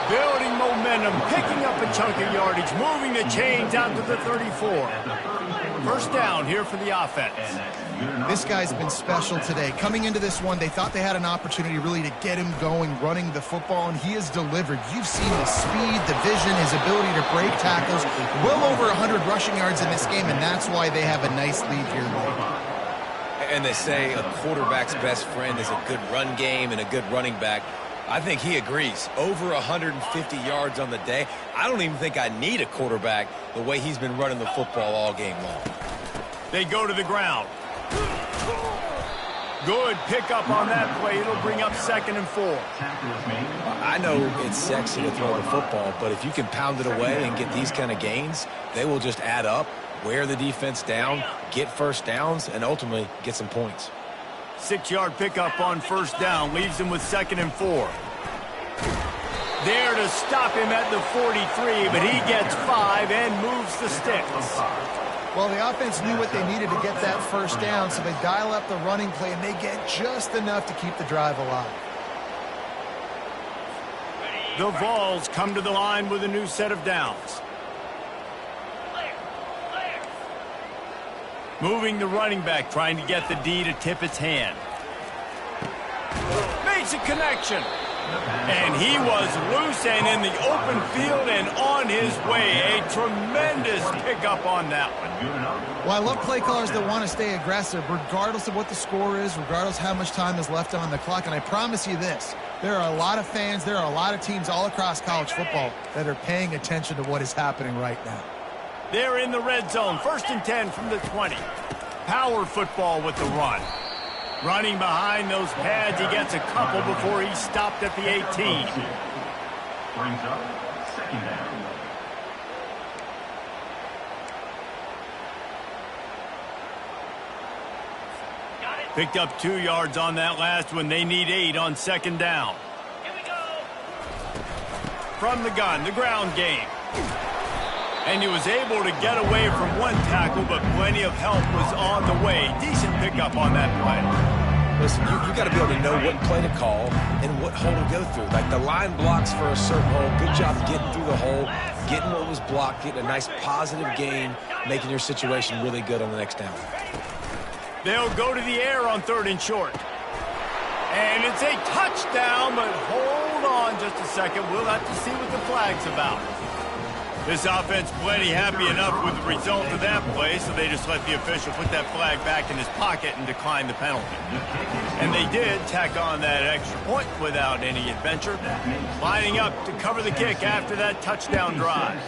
Building momentum, picking up a chunk of yardage, moving the chains out to the 34. First down here for the offense. This guy's been special today. Coming into this one, they thought they had an opportunity really to get him going, running the football, and he has delivered. You've seen his speed, the vision, his ability to break tackles. Well over 100 rushing yards in this game, and that's why they have a nice lead here late. And they say a quarterback's best friend is a good run game and a good running back. I think he agrees. Over 150 yards on the day. I don't even think I need a quarterback the way he's been running the football all game long. They go to the ground. Good pickup on that play. It'll bring up 2nd and 4. I know it's sexy to throw the football, but if you can pound it away and get these kind of gains, they will just add up, wear the defense down, get first downs, and ultimately get some points. 6-yard pickup on first down leaves him with 2nd and 4. There to stop him at the 43, but he gets 5 and moves the sticks. Well, the offense knew what they needed to get that first down, so they dial up the running play, and they get just enough to keep the drive alive. The Vols come to the line with a new set of downs. Moving the running back, trying to get the D to tip its hand. Makes a connection. And he was loose and in the open field and on his way. A tremendous pickup on that one. Well, I love play callers that want to stay aggressive, regardless of what the score is, regardless how much time is left on the clock. And I promise you this, there are a lot of fans, there are a lot of teams all across college football that are paying attention to what is happening right now. They're in the red zone, 1st and 10 from the 20. Power football with the run. Running behind those pads, he gets a couple before he's stopped at the 18. Brings up 2nd down. Picked up 2 yards on that last one. They need 8 on 2nd down. Here we go. From the gun, the ground game. And he was able to get away from one tackle, but plenty of help was on the way. Decent pickup on that play. Listen, you got to be able to know what play to call and what hole to go through. Like the line blocks for a certain hole. Good job getting through the hole, getting what was blocked, getting a nice positive gain, making your situation really good on the next down. They'll go to the air on 3rd and short. And it's a touchdown, but hold on just a second. We'll have to see what the flag's about. This offense plenty happy enough with the result of that play, so they just let the official put that flag back in his pocket and decline the penalty. And they did tack on that extra point without any adventure, lining up to cover the kick after that touchdown drive.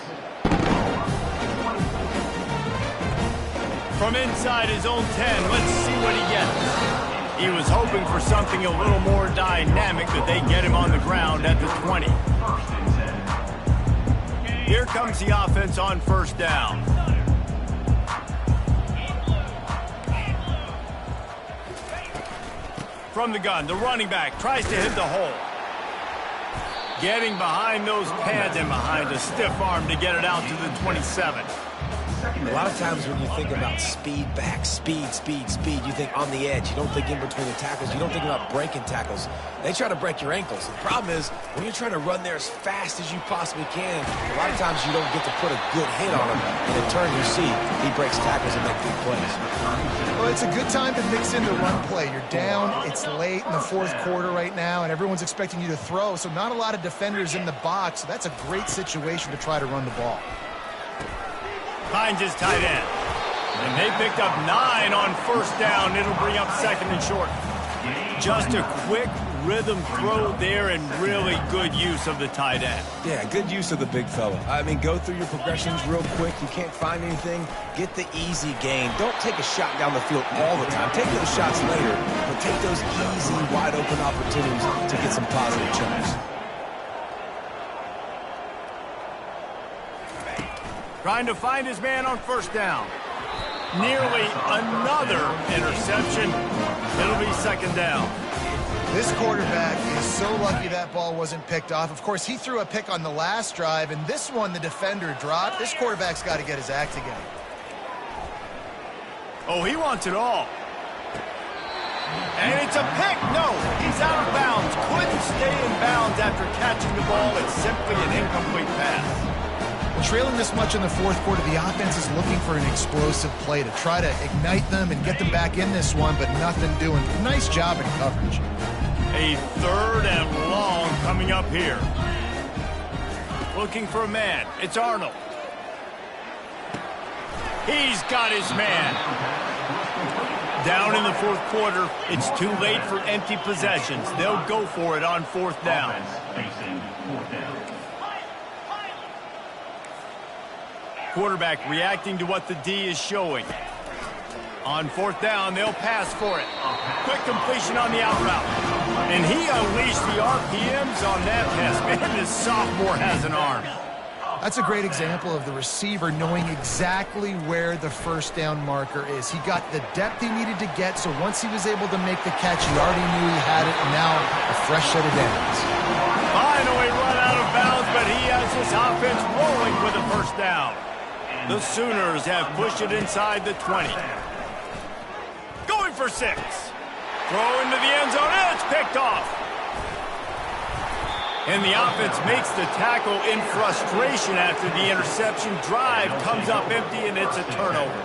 From inside his own 10, let's see what he gets. He was hoping for something a little more dynamic, but they get him on the ground at the 20. Here comes the offense on 1st down. From the gun, the running back tries to hit the hole. Getting behind those pads and behind a stiff arm to get it out to the 27. A lot of times when you think about speed back, speed, you think on the edge. You don't think in between the tackles. You don't think about breaking tackles. They try to break your ankles. The problem is when you're trying to run there as fast as you possibly can, a lot of times you don't get to put a good hit on him. And in turn, you see he breaks tackles and makes big plays. Well, it's a good time to mix in the run play. You're down, it's late in the 4th quarter right now, and everyone's expecting you to throw, so not a lot of defenders in the box. So that's a great situation to try to run the ball. Finds his tight end. And they picked up 9 on 1st down. It'll bring up 2nd and short. Just a quick rhythm throw there and really good use of the tight end. Yeah, good use of the big fella. I mean, go through your progressions real quick. You can't find anything. Get the easy gain. Don't take a shot down the field all the time. Take those shots later, but take those easy, wide-open opportunities to get some positive chunks. Trying to find his man on 1st down. Nearly another interception. It'll be 2nd down. This quarterback is so lucky that ball wasn't picked off. Of course, he threw a pick on the last drive, and this one the defender dropped. This quarterback's got to get his act together. Oh, he wants it all. And it's a pick. No, he's out of bounds. Couldn't stay in bounds after catching the ball. It's simply an incomplete pass. Trailing this much in the 4th quarter, the offense is looking for an explosive play to try to ignite them and get them back in this one, but nothing doing. Nice job in coverage. A 3rd and long coming up here. Looking for a man. It's Arnold. He's got his man. Down in the 4th quarter, it's too late for empty possessions. They'll go for it on 4th down. Quarterback reacting to what the D is showing. On 4th down, they'll pass for it. Quick completion on the out route. And he unleashed the RPMs on that pass. Man, this sophomore has an arm. That's a great example of the receiver knowing exactly where the 1st down marker is. He got the depth he needed to get, so once he was able to make the catch, he already knew he had it, and now a fresh set of downs. Finally run out of bounds, but he has this offense rolling with a 1st down. The Sooners have pushed it inside the 20. Going for 6. Throw into the end zone, and it's picked off. And the offense makes the tackle in frustration after the interception. Drive comes up empty, and it's a turnover.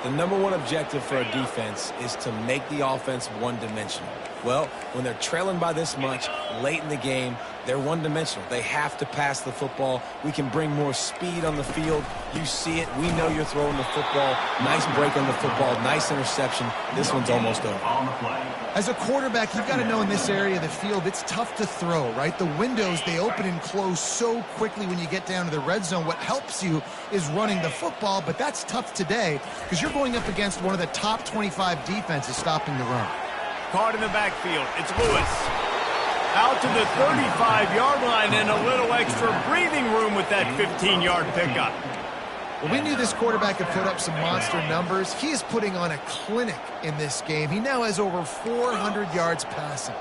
The #1 objective for a defense is to make the offense one-dimensional. Well, when they're trailing by this much late in the game, they're one-dimensional. They have to pass the football. We can bring more speed on the field. You see it. We know you're throwing the football. Nice break on the football. Nice interception. This one's almost over. As a quarterback, you've got to know in this area of the field, it's tough to throw, right? The windows, they open and close so quickly when you get down to the red zone. What helps you is running the football, but that's tough today because you're going up against one of the top 25 defenses stopping the run. Caught in the backfield. It's Lewis. Out to the 35-yard line and a little extra breathing room with that 15-yard pickup. Well, we knew this quarterback could put up some monster numbers. He is putting on a clinic in this game. He now has over 400 yards passing.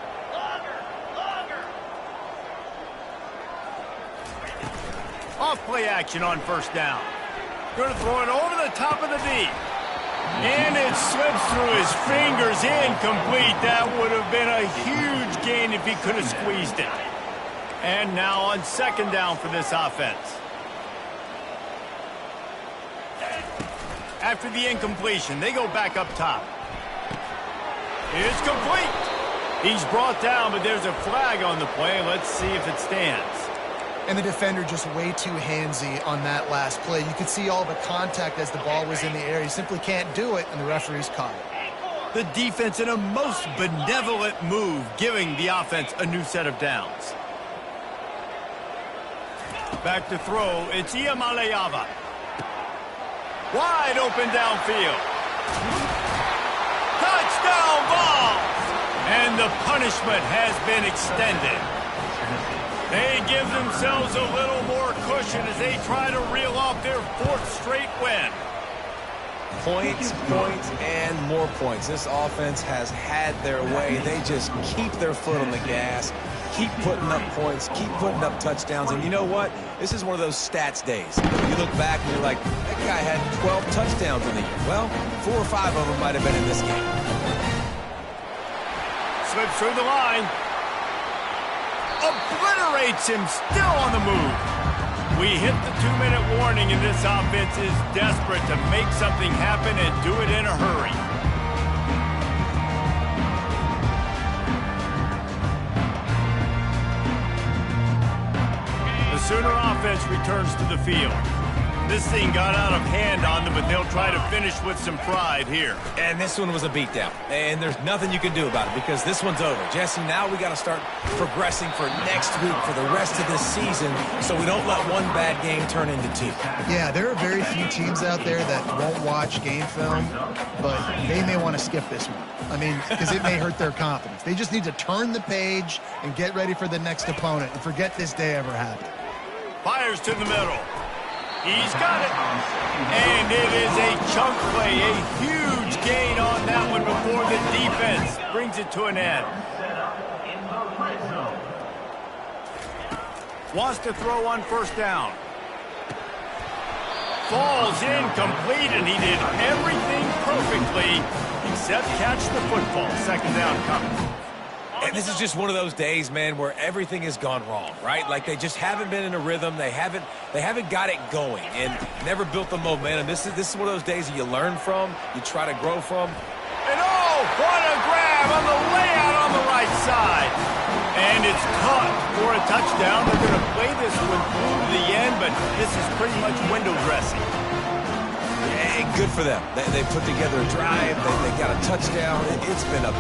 Off play action on first down. Going to throw it over the top of the D. And it slips through his fingers, incomplete. That would have been a huge gain if he could have squeezed it. And now on second down for this offense. After the incompletion, they go back up top. It's complete. He's brought down, but there's a flag on the play. Let's see if it stands. And the defender just way too handsy on that last play. You could see all the contact as the ball was in the air. He simply can't do it, and the referee's caught it. The defense in a most benevolent move, giving the offense a new set of downs. Back to throw, it's Iamaleava. Wide open downfield. Touchdown Vols! And the punishment has been extended. They give themselves a little more cushion as they try to reel off their fourth straight win. Points, points, and more points. This offense has had their way. They just keep their foot on the gas, keep putting up points, keep putting up touchdowns. And you know what? This is one of those stats days. You look back and you're like, that guy had 12 touchdowns in the year. Well, 4 or 5 of them might have been in this game. Slips through the line. Obliterates him, still on the move. We hit the 2-minute warning, and this offense is desperate to make something happen and do it in a hurry. The Sooner offense returns to the field. This thing got out of hand on them, but they'll try to finish with some pride here. And this one was a beatdown. And there's nothing you can do about it because this one's over. Jesse, now we got to start progressing for next week, for the rest of this season, so we don't let one bad game turn into 2. Yeah, there are very few teams out there that won't watch game film, but they may want to skip this one. I mean, because it may hurt their confidence. They just need to turn the page and get ready for the next opponent and forget this day ever happened. Fires to the middle. He's got it. And it is a chunk play, a huge gain on that one before the defense brings it to an end. Wants to throw on first down. Falls incomplete, and he did everything perfectly except catch the football. Second down coming. And this is just one of those days, man, where everything has gone wrong, right? Like they just haven't been in a rhythm. They haven't got it going and never built the momentum. This is one of those days that you learn from, you try to grow from. And oh, what a grab on the layout on the right side. And it's caught for a touchdown. They're going to play this one through to the end, but this is pretty much window dressing. Yeah, good for them. They put together a drive. They got a touchdown. It's been a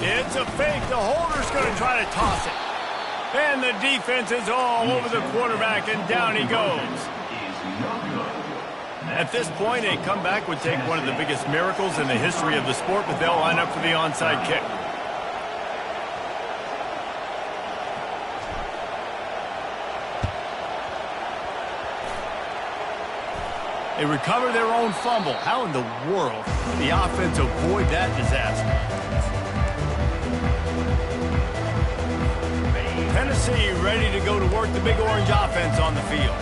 It's a fake. The holder's going to try to toss it. And the defense is all over the quarterback, and down he goes. At this point, a comeback would take one of the biggest miracles in the history of the sport, but they'll line up for the onside kick. They recover their own fumble. How in the world did the offense avoid that disaster? Tennessee ready to go to work the Big Orange offense on the field.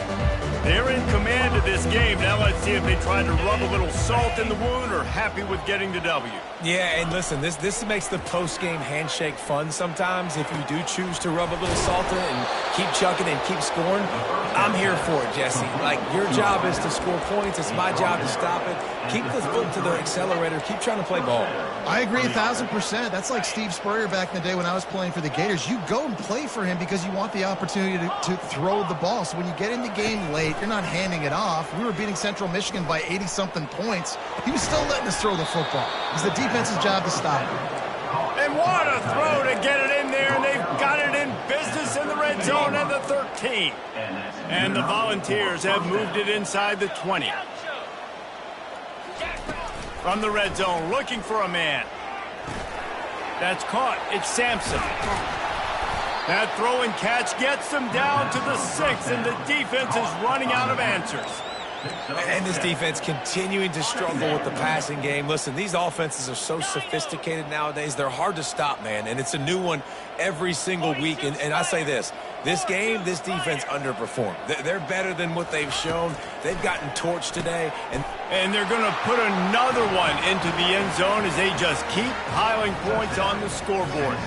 They're in command of this game. Now let's see if they try to rub a little salt in the wound or happy with getting the W. Yeah, and listen, this makes the post-game handshake fun sometimes. If you do choose to rub a little salt in and keep chucking and keep scoring, I'm here for it, Jesse. Like, your job is to score points. It's my job to stop it. Keep the foot to the accelerator. Keep trying to play ball. I agree 1,000%. That's like Steve Spurrier back in the day when I was playing for the Gators. You go and play for him because you want the opportunity to throw the ball. So when you get in the game late, you're not handing it off. We were beating Central Michigan by 80-something points. He was still letting us throw the football. It's the defense's job to stop it. And what a throw to get it in there, and they've got it in business in the red zone at the 13. And the Volunteers have moved it inside the 20. From the red zone, looking for a man. That's caught. It's Sampson. That throw and catch gets them down to the 6, and the defense is running out of answers. And this defense continuing to struggle with the passing game. Listen, these offenses are so sophisticated nowadays. They're hard to stop, man. And it's a new one every single week. And I say this game, this defense underperformed. They're better than what they've shown. They've gotten torched today. And they're going to put another one into the end zone as they just keep piling points on the scoreboard.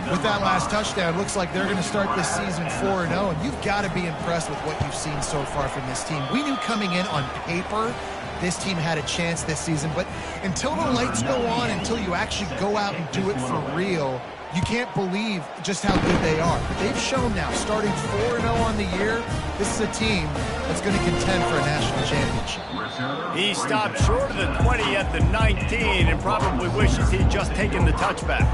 With that last touchdown, looks like they're going to start this season 4-0, and you've got to be impressed with what you've seen so far from this team. We knew coming in on paper this team had a chance this season, but until the lights go on, until you actually go out and do it for real, you can't believe just how good they are. They've shown now, starting 4-0 on the year, this is a team that's going to contend for a national championship. He stopped short of the 20 at the 19 and probably wishes he'd just taken the touchback.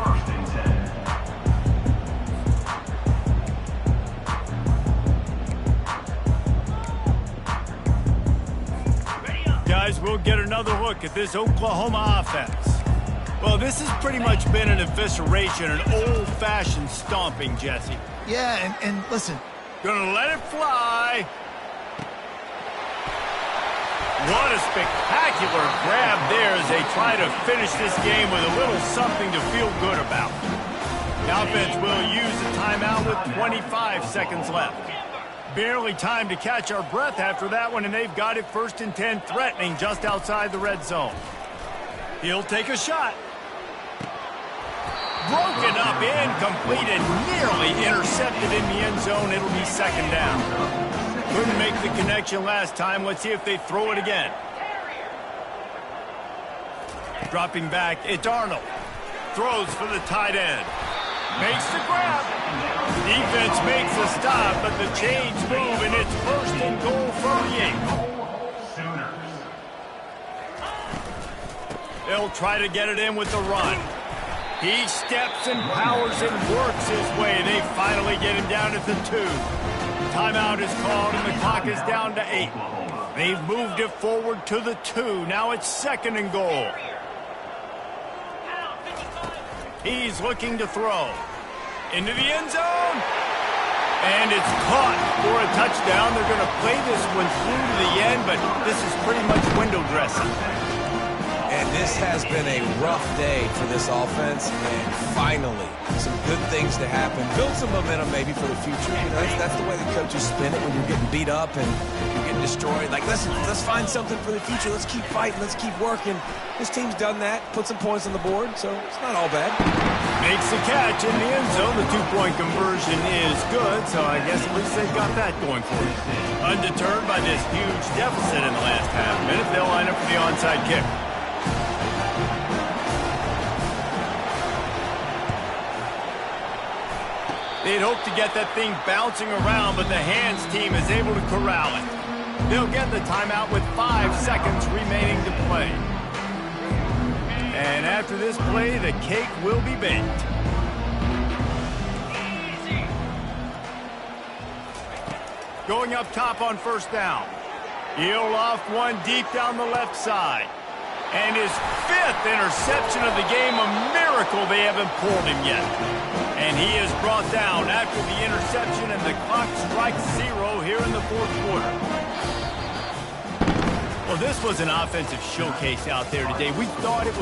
Guys, we'll get another look at this Oklahoma offense. Well, this has pretty much been an evisceration, an old-fashioned stomping, Jesse. Yeah, and listen. Gonna let it fly. What a spectacular grab there as they try to finish this game with a little something to feel good about. The offense will use a timeout with 25 seconds left. Barely time to catch our breath after that one, and they've got it 1st and 10, threatening just outside the red zone. He'll take a shot. Broken up, incomplete, and nearly intercepted in the end zone. It'll be 2nd down. Couldn't make the connection last time. Let's see if they throw it again. Dropping back, it's Arnold. Throws for the tight end. Makes the grab. Defense makes a stop, but the chains move, and it's 1st and goal from the 8. They'll try to get it in with the run. He steps and powers and works his way. They finally get him down at the 2. Timeout is called, and the clock is down to 8. They've moved it forward to the 2. Now it's 2nd and goal. He's looking to throw. Into the end zone. And it's caught for a touchdown. They're going to play this one through to the end, but this is pretty much window dressing. And this has been a rough day for this offense, and finally, some good things to happen. Build some momentum maybe for the future. You know, that's the way the coaches spin it when you're getting beat up and you're getting destroyed. Like, let's find something for the future. Let's keep fighting. Let's keep working. This team's done that, put some points on the board, so it's not all bad. Makes the catch in the end zone. The 2-point conversion is good, so I guess at least they've got that going for them. Undeterred by this huge deficit in the last half minute, they'll line up for the onside kick. They'd hope to get that thing bouncing around, but the hands team is able to corral it. They'll get the timeout with 5 seconds remaining to play. And after this play, the cake will be baked. Going up top on 1st down. He'll loft one deep down the left side. And his 5th interception of the game, a miracle they haven't pulled him yet. And he is brought down after the interception, and the clock strikes 0 here in the 4th quarter. Well, this was an offensive showcase out there today. We thought it would